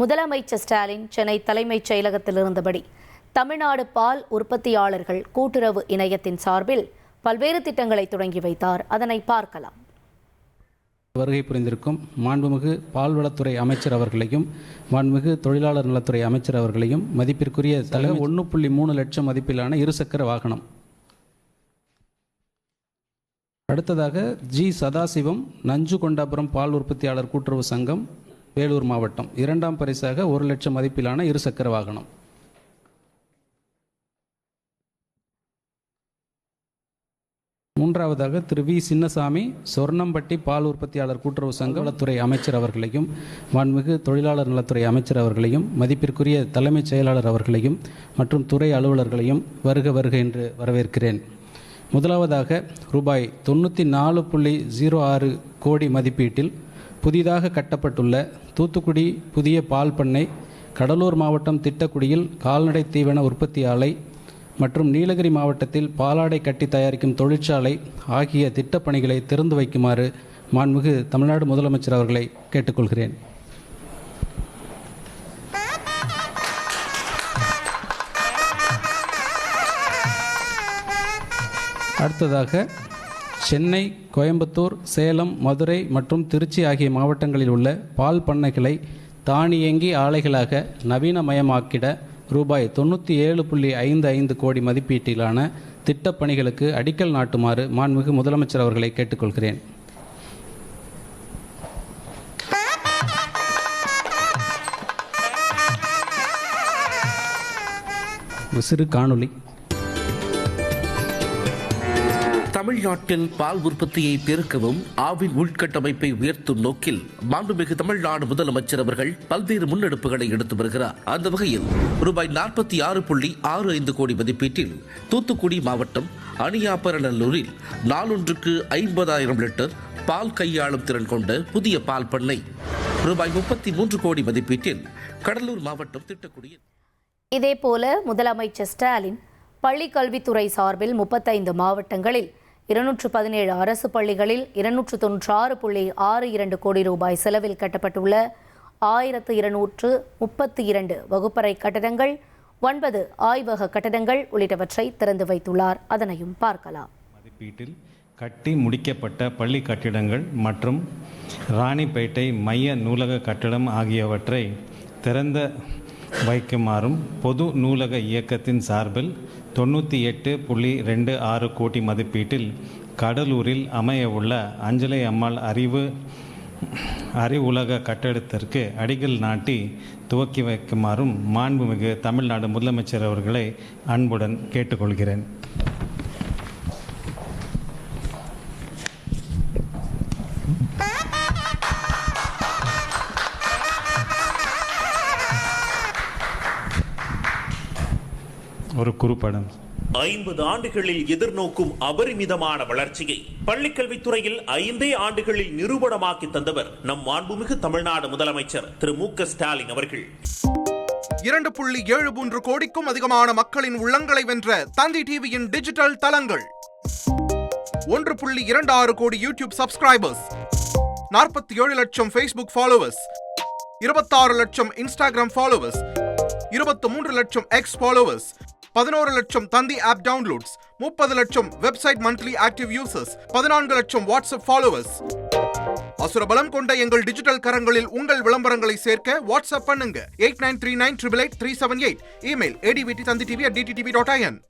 முதலமைச்சர் ஸ்டாலின் சென்னை தலைமைச் செயலகத்தில் இருந்தபடி தமிழ்நாடு பால் உற்பத்தியாளர்கள் கூட்டுறவு இணையத்தின் சார்பில் பல்வேறு திட்டங்களை தொடங்கி வைத்தார். அதனை பார்க்கலாம். வருகை புரிந்திருக்கும் மாண்புமிகு பால்வளத்துறை அமைச்சர் அவர்களையும் மாண்புமிகு தொழிலாளர் நலத்துறை அமைச்சர் அவர்களையும் மதிப்பிற்குரிய தலைவர் 1.3 லட்சம் மதிப்பிலான இருசக்கர வாகனம். அடுத்ததாக ஜி சதாசிவம் நஞ்சுகொண்டாபுரம் பால் உற்பத்தியாளர் கூட்டுறவு சங்கம் வேலூர் மாவட்டம் 2ஆம் பரிசாக 1 லட்சம் மதிப்பிலான இருசக்கர வாகனம். மூன்றாவதாக திரு வி சின்னசாமி சொர்ணம்பட்டி பால் உற்பத்தியாளர் கூட்டுறவு சங்க வளத்துறை அமைச்சர் அவர்களையும் மாண்புமிகு தொழிலாளர் நலத்துறை அமைச்சர் அவர்களையும் மதிப்பிற்குரிய தலைமைச் செயலாளர் அவர்களையும் மற்றும் துறை அலுவலர்களையும் வருக வருக என்று வரவேற்கிறேன். முதலாவதாக ரூபாய் 94.06 கோடி மதிப்பீட்டில் புதிதாக கட்டப்பட்டுள்ள தூத்துக்குடி புதிய பால் பண்ணை, கடலூர் மாவட்டம் திட்டக்குடியில் கால்நடை தீவன உற்பத்தி ஆலை மற்றும் நீலகிரி மாவட்டத்தில் பாலாடை கட்டி தயாரிக்கும் தொழிற்சாலை ஆகிய திட்டப்பணிகளை திறந்து வைக்குமாறு மாண்புமிகு தமிழ்நாடு முதலமைச்சர் அவர்களை கேட்டுக்கொள்கிறேன். அடுத்ததாக சென்னை, கோயம்புத்தூர், சேலம், மதுரை மற்றும் திருச்சி ஆகிய மாவட்டங்களில் உள்ள பால் பண்ணைகளை தானியங்கி ஆலைகளாக நவீனமயமாக்கிட ரூபாய் 97.55 கோடி மதிப்பீட்டிலான திட்டப்பணிகளுக்கு அடிக்கல் நாட்டுமாறு மாண்புமிகு முதலமைச்சர் அவர்களை கேட்டுக்கொள்கிறேன். சிறு காணொளி. தமிழ்நாட்டில் பால் உற்பத்தியை பெருக்கவும் ஆவின் உள்கட்டமைப்பை உயர்த்தும் நோக்கில் மாண்புமிகு தமிழ்நாடு முதலமைச்சர் அவர்கள் பல்வேறு முன்னெடுப்புகளை எடுத்து வருகிறார். அந்த வகையில் ரூபாய் 46.65 கோடி மதிப்பீட்டில் தூத்துக்குடி மாவட்டம் அணியாபரநல்லூரில் நாளொன்றுக்கு 50,000 லிட்டர் பால் கையாளும் திறன் கொண்ட புதிய பால் பண்ணை, ரூபாய் 33 கோடி மதிப்பீட்டில் கடலூர் மாவட்டம் திட்டக்குடியில். இதேபோல முதலமைச்சர் ஸ்டாலின் பள்ளி கல்வித்துறை சார்பில் 35 மாவட்டங்களில் 217 அரசு பள்ளிகளில் 296.62 கோடி ரூபாய் செலவில் கட்டப்பட்டுள்ள 1232 வகுப்பறை கட்டடங்கள், 9 ஆய்வக கட்டடங்கள் உள்ளிட்டவற்றை திறந்து வைத்துள்ளார். அதனையும் பார்க்கலாம். மதிப்பீட்டில் கட்டி முடிக்கப்பட்ட பள்ளி கட்டிடங்கள் மற்றும் ராணிப்பேட்டை மைய நூலக கட்டடம் ஆகியவற்றை திறந்த வைக்குமாறும் பொது நூலக இயக்கத்தின் சார்பில் 98.26 கோடி மதிப்பீட்டில் கடலூரில் அமையவுள்ள அஞ்சலை அம்மாள் அறிவுலக கட்டடத்திற்கு அடிக்கல் நாட்டி துவக்கி வைக்குமாறும் மாண்புமிகு தமிழ்நாடு முதலமைச்சர் அவர்களை அன்புடன் கேட்டுக்கொள்கிறேன். ஒரு குறுப்படம். 50 ஆண்டுகளில் எதிர்நோக்கும் அபரிமிதமான வளர்ச்சியை பள்ளிக்கல்வித்துறையில் 5 ஆண்டுகளில் நிரூபணமாக்கி தந்தவர் நம் மாண்புமிகு தமிழ்நாடு முதலமைச்சர் திரு மு.க. ஸ்டாலின் அவர்கள். 2.73 கோடிக்கும் அதிகமான மக்களின் உள்ளங்களை வென்ற தந்தி டிவியின் டிஜிட்டல் தளங்கள், 1.26 கோடி யூடியூப் சப்ஸ்கிரைபர்ஸ், 47 லட்சம் ஃபேஸ்புக் ஃபாலோவர்ஸ், 26 லட்சம் இன்ஸ்டாகிராம் ஃபாலோவர்ஸ், 23 லட்சம் எக்ஸ் ஃபாலோவர்ஸ், 11 லட்சம் தந்தி ஆப் டவுன்லோட்ஸ், 30 லட்சம் வெப்சைட் மந்த்லி ஆக்டிவ் யூசர்ஸ், 14 லட்சம் வாட்ஸ்அப் ஃபாலோவர்ஸ். அசுரபலம் கொண்ட எங்கள் டிஜிட்டல் கரங்களில் உங்கள் விளம்பரங்களை சேர்க்க வாட்ஸ்அப் பண்ணுங்க 8939883838. Email advtthanditv@dttv.in.